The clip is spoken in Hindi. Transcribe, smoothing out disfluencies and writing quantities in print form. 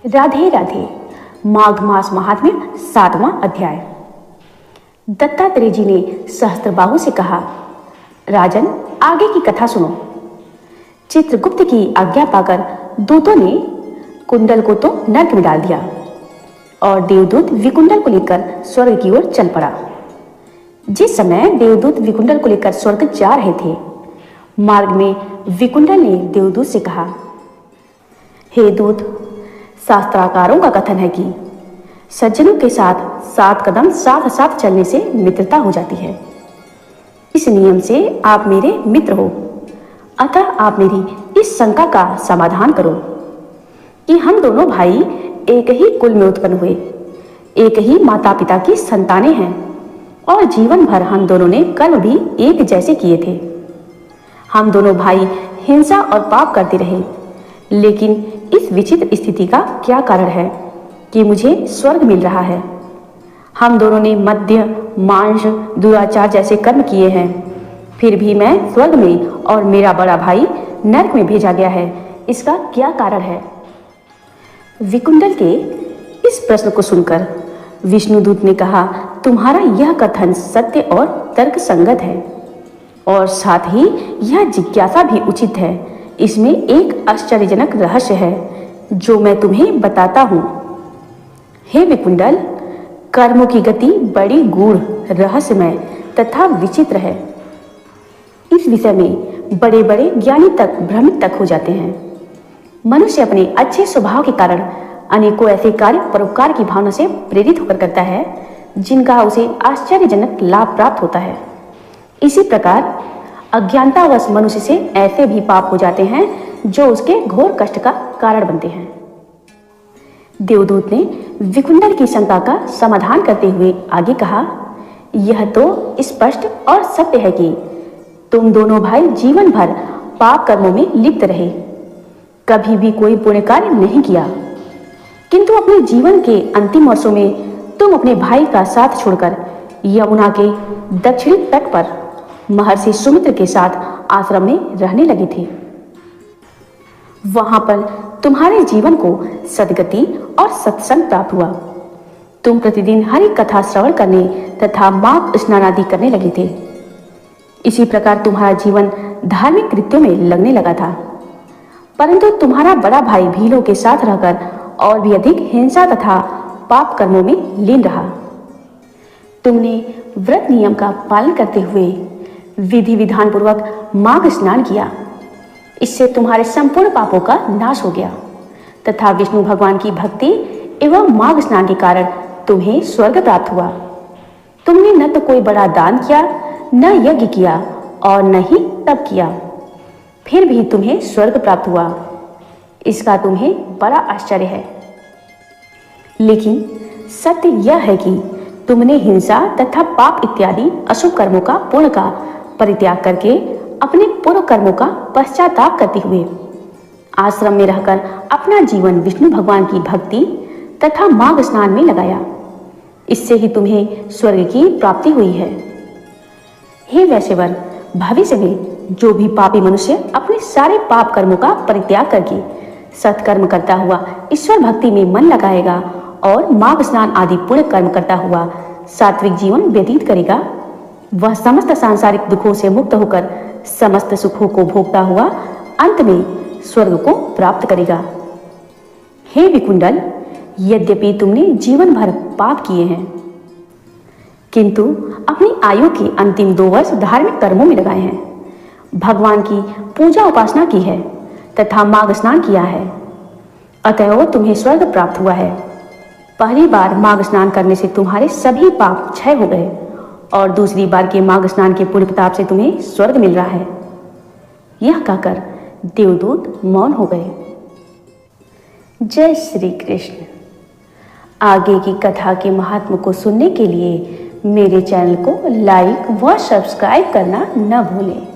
राधे राधे। माघ मास महात्म्य 7वां अध्याय। दत्तात्रेय जी ने सहस्त्रबाहु से कहा, राजन, आगे की कथा सुनो। चित्रगुप्त की आज्ञा पाकर दूतों ने कुंडल को तो नरक में डाल दिया और देवदूत विकुंडल को लेकर स्वर्ग की ओर चल पड़ा। जिस समय देवदूत विकुंडल को लेकर स्वर्ग जा रहे थे, मार्ग में विकुंडल ने देवदूत से कहा, हे दूत, शास्त्राकारों का कथन है कि सज्जनों के साथ 7 कदम साथ साथ चलने से मित्रता हो जाती है। इस नियम से आप मेरे मित्र हो, अतः आप मेरी इस शंका का समाधान करो कि हम दोनों भाई एक ही कुल में उत्पन्न हुए, एक ही माता पिता की संतानें हैं और जीवन भर हम दोनों ने कर्म भी एक जैसे किए थे। हम दोनों भाई हिंसा और पाप करते रहे, लेकिन इस विचित्र स्थिति का क्या कारण है कि मुझे स्वर्ग मिल रहा है। हम दोनों ने मद्य, मांस, दुराचार जैसे कर्म किए हैं, फिर भी मैं स्वर्ग में और मेरा बड़ा भाई नरक में भेजा गया है। इसका क्या कारण है? विकुंडल के इस प्रश्न को सुनकर विष्णुदूत ने कहा, तुम्हारा यह कथन सत्य और तर्क संगत है और साथ ही यह जिज्ञासा भी उचित है। इसमें एक आश्चर्यजनक रहस्य है जो मैं तुम्हें बताता हूं। हे विकुंडल, कर्मों की गति बड़ी गूढ़, रहस्यमय तथा विचित्र है। इस विषय में बड़े बड़े ज्ञानी तक भ्रमित तक हो जाते हैं। मनुष्य अपने अच्छे स्वभाव के कारण अनेकों ऐसे कार्य परोपकार की भावना से प्रेरित होकर करता है जिनका उसे आश्चर्यजनक लाभ प्राप्त होता है। इसी प्रकार अज्ञानतावश मनुष्य से ऐसे भी पाप हो जाते हैं जो उसके घोर कष्ट का कारण बनते हैं। देवदूत ने विकुंडल की शंका का समाधान करते हुए आगे कहा, यह तो स्पष्ट और सत्य है कि तुम दोनों भाई जीवन भर पाप कर्मों में लिप्त रहे, कभी भी कोई पुण्य कार्य नहीं किया, किंतु अपने जीवन के अंतिम वर्षों में तुम अपने भाई का साथ छोड़कर यमुना के दक्षिणी तट पर महर्षि सुमित्र के साथ आश्रम में रहने लगे थे। वहां पर तुम्हारे जीवन को सद्गति और सत्संग प्राप्त हुआ। तुम प्रतिदिन हरि कथा श्रवण करने तथा माघ स्नान आदि करने लगे थे। इसी प्रकार तुम्हारा जीवन धार्मिक कृत्यों में लगने लगा था, परंतु तुम्हारा बड़ा भाई भीलों के साथ रहकर और भी अधिक हिंसा तथा पाप कर्मों में लीन रहा। तुमने व्रत नियम का पालन करते हुए विधि विधान पूर्वक माघ स्नान किया। इससे तुम्हारे संपूर्ण पापों का नाश हो गया तथा विष्णु भगवान की भक्ति एवं माघ स्नान के कारण तुम्हें स्वर्ग प्राप्त हुआ। तुमने न तो कोई बड़ा दान किया, न यज्ञ किया और न ही तप किया, फिर भी तुम्हें स्वर्ग प्राप्त हुआ। इसका तुम्हें बड़ा आश्चर्य है। लेकिन सत्य यह है कि तुमने हिंसा तथा पाप इत्यादि अशुभ कर्मों का पूर्ण का परित्याग करके अपने पूर्व कर्मों का पश्चाताप करते हुए आश्रम में रहकर अपना जीवन विष्णु भगवान की भक्ति तथा माघ स्नान में लगाया। इससे ही तुम्हें स्वर्ग की प्राप्ति हुई है। हे वैश्यवर, भविष्य में जो भी पापी मनुष्य अपने सारे पाप कर्मों का परित्याग करके सत्कर्म करता हुआ ईश्वर भक्ति में मन लगाएगा और माघ स्नान आदि पुण्य कर्म करता हुआ सात्विक जीवन व्यतीत करेगा, वह समस्त सांसारिक दुखों से मुक्त होकर समस्त सुखों को भोगता हुआ अंत में स्वर्ग को प्राप्त करेगा। हे विकुंडल, यद्यपि तुमने जीवन भर पाप किए हैं, किंतु अपनी आयु के अंतिम 2 वर्ष धार्मिक कर्मों में लगाए हैं, भगवान की पूजा उपासना की है तथा माघ स्नान किया है, अतएव तुम्हें स्वर्ग प्राप्त हुआ है। पहली बार माघ स्नान करने से तुम्हारे सभी पाप क्षय हो गए और दूसरी बार के माघ स्नान के पुण्य प्रताप से तुम्हें स्वर्ग मिल रहा है। यह कहकर देवदूत मौन हो गए। जय श्री कृष्ण। आगे की कथा के महात्म को सुनने के लिए मेरे चैनल को लाइक व सब्सक्राइब करना न भूलें।